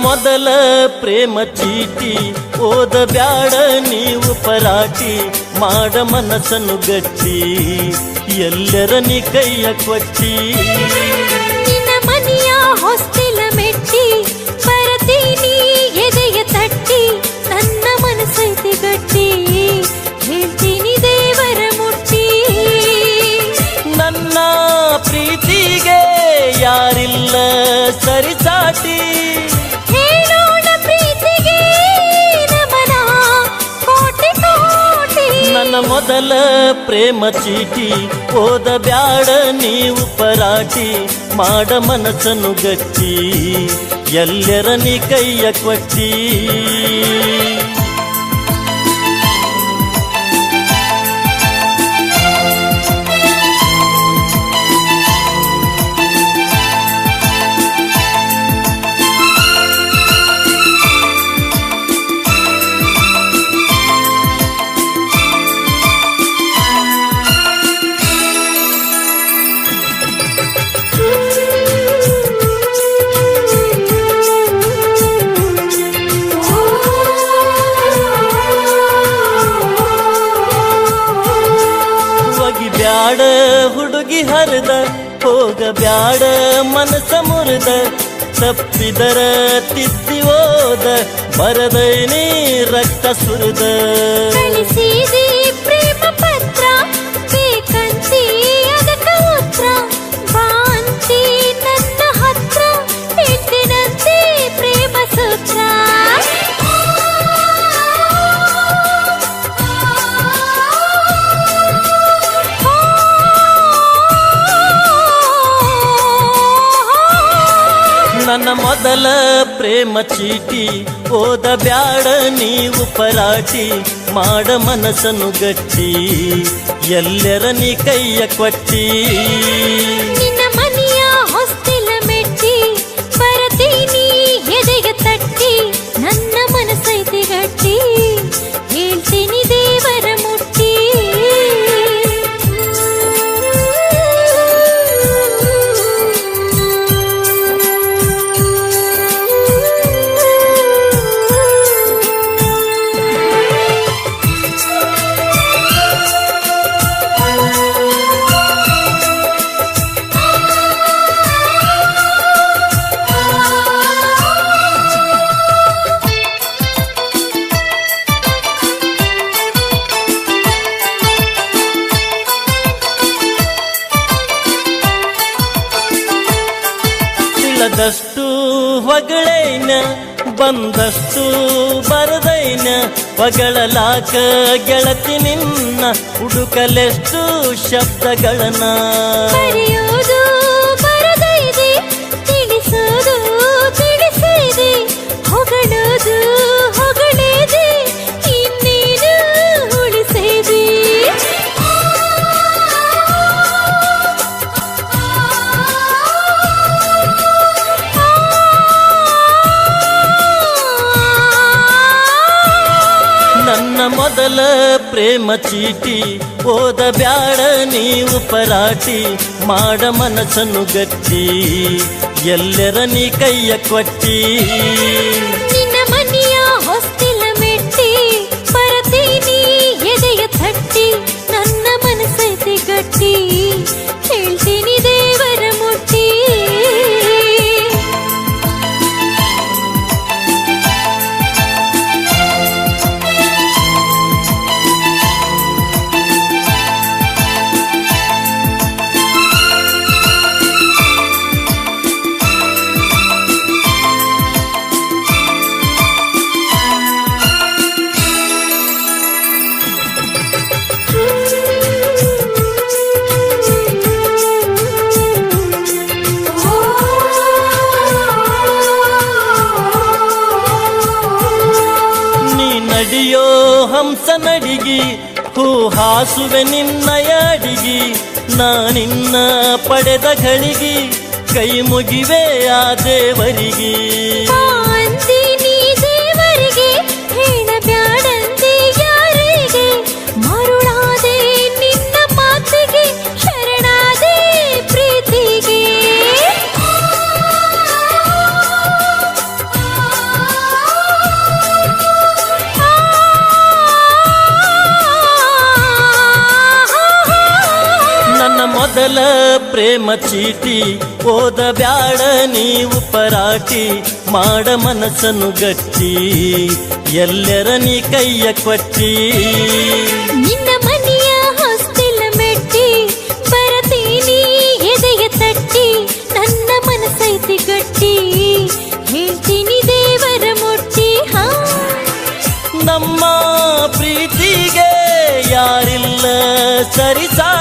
ಮೊದಲ ಪ್ರೇಮ ಚೀಟಿ ಓದಬ್ಯಾಡ ನೀವು ಪರಾಟಿ, ಮಾಡ ಮನಸ್ಸನ್ನು ಗಟ್ಟಿ ಎಲ್ಲರ ನೀ ಕೈಯ ಕೊಟ್ಟಿ. ನಿನ್ನ ಮನೆಯ ಹೊಸ್ತಿಲ ಮೆಟ್ಟಿ ಬರತೀನಿ ಎದೆಯ ತಟ್ಟಿ, ನನ್ನ ಮನಸ್ಸೈತಿ ಗಟ್ಟಿ ಹೇಳ್ತೀನಿ ದೇವರ ಮುಟ್ಟಿ. ನನ್ನ ಪ್ರೀತಿಗೆ ಯಾರಿಲ್ಲ ಸರಿಸಾಟಿ, ಹೇಳೋಣ ಪ್ರೀತಿಗೆ ನಮನ ಕೋಟಿ ಕೋಟಿ. ನನ್ನ ಮೊದಲ ಪ್ರೇಮ ಚೀಟಿ ಓದಬ್ಯಾಡ ನೀವು ಪರಾಟಿ, ಮಾಡ ಮನಸ್ಸನ್ನು ಗಟ್ಟಿ ಎಲ್ಲರ ನೀ ಕೈಯ ಕೊಟ್ಟಿ. ಬ್ಯಾಡ ಹುಡುಗಿ ಹರಿದ ಹೋಗಬ್ಯಾಡ ಮನಸ ಮುರಿದ, ತಪ್ಪಿದರ ತಿದ್ದಿ ಓದ ಬರದೈನಿ ರಕ್ತ ಸುರಿದ. ಕಳಿಸಿದಿ ಪ್ರೇಮ ಪತ್ರ ಬೇಕಂತಿ ಅದಕ್ಕ ಉತ್ತರ, ಬಾಂತಿ ನನ್ನ ಹತ್ರ ಇಟ್ಟಿನಂತೆ ಪ್ರೇಮ ಸೂತ್ರ. ನನ್ನ ಮೊದಲ ಪ್ರೇಮ ಚೀಟಿ ಓದಬ್ಯಾಡ ನೀವು ಪರಾಟಿ, ಮಾಡ ಮನಸ್ಸನ್ನು ಗಟ್ಟಿ ಎಲ್ಲರ ನೀ ಕೈಯ ಕೊಟ್ಟಿ. ನಿನ್ನ ಮನೆಯ ಹೊಸ್ತಿಲ ಮೆಟ್ಟಿ ಬರತೀನಿ ಎದೆಯ ತಟ್ಟಿ, ನನ್ನ ಮನಸ್ಸೈತಿ ಗಟ್ಟಿ ಹೇಳ್ತೀನಿ ದೇವರ ಮುಟ್ಟಿ. ಇಲ್ಲದಷ್ಟು ಹೊಗಳೈನ ಬಂದಷ್ಟು ಬರದೈನ, ಹೊಗಳಲಾಕ ಗೆಳತಿ ನಿನ್ನ ಹುಡುಕಲೆಷ್ಟು ಶಬ್ದಗಳನ್ನ. ಬರೆಯೋದು ಬರದೈದೆ ತಿಳಿಸೋದು ತಿಳಿಸಿದೆ, ಹೊಗಳೋದು ಹೊಗಳಿದೆ ಇನ್ನೇನು ಉಳಿಸಿದೆ. ನನ್ನ ಮೊದಲ ಪ್ರೇಮ ಚೀಟಿ ಓದಬ್ಯಾಡ ನೀವು ಪರಾಟಿ, ಮಾಡ ಮನಸ್ಸನ್ನು ಗಟ್ಟಿ ಎಲ್ಲರ ನೀ ಕೈಯ ಕೊಟ್ಟಿ. ನಿನ್ನ ಮನೆಯ ಹೊಸ್ತಿಲ ಮೆಟ್ಟಿ ಬರತೀನಿ ಎದೆಯ ತಟ್ಟಿ, ನನ್ನ ಮನಸ್ಸೈತಿ ಗಟ್ಟಿ ಹೇಳ್ತೀನಿ ದೇವರ ಮುಟ್ಟಿ. ನಡಿಯೋ ಹಂಸ ನಡಿಗಿ ಹೂ ಹಾಸುವೆ ನಿನ್ನಯ ಅಡಿಗಿ, ನಾನಿನ್ನ ಪಡೆದ ಘಳಿಗಿ ಕೈ ಮುಗಿವೆ ಆ ದೇವರಿಗೆ. ಅಂತೀನಿ ದೇವರಿಗೆ ಹೇಳಬ್ಯಾಡಂತೆ ಯಾರಿಗೆ, ಮರುಳಾದೆ ನಿನ್ನ ಮಾತಿಗೆ ಶರಣಾದೆ ಪ್ರೀತಿಗೆ. ನನ್ನ ಮೊದಲ ಪ್ರೇಮ ಚೀಟಿ ಓದಬ್ಯಾಡ ನೀವು ಪರಾಟಿ ಮಾಡ ಮನಸ್ಸನ್ನು ಗಟ್ಟಿ ಎಲ್ಲರ ನೀ ಕೈಯ ಕೊಟ್ಟಿ ನಿನ್ನ ಮನೆಯ ಹೊಸ್ತಿಲ ಮೆಟ್ಟಿ ಬರತೀನಿ ಎದೆಯ ತಟ್ಟಿ ನನ್ನ ಮನಸ್ಸೈತಿ ಗಟ್ಟಿ ಹೇಳ್ತೀನಿ ದೇವರ ಮುಟ್ಟಿ ಹಾ ನಮ್ಮ ಪ್ರೀತಿಗೆ ಯಾರಿಲ್ಲ ಸರಿಸಾಟಿ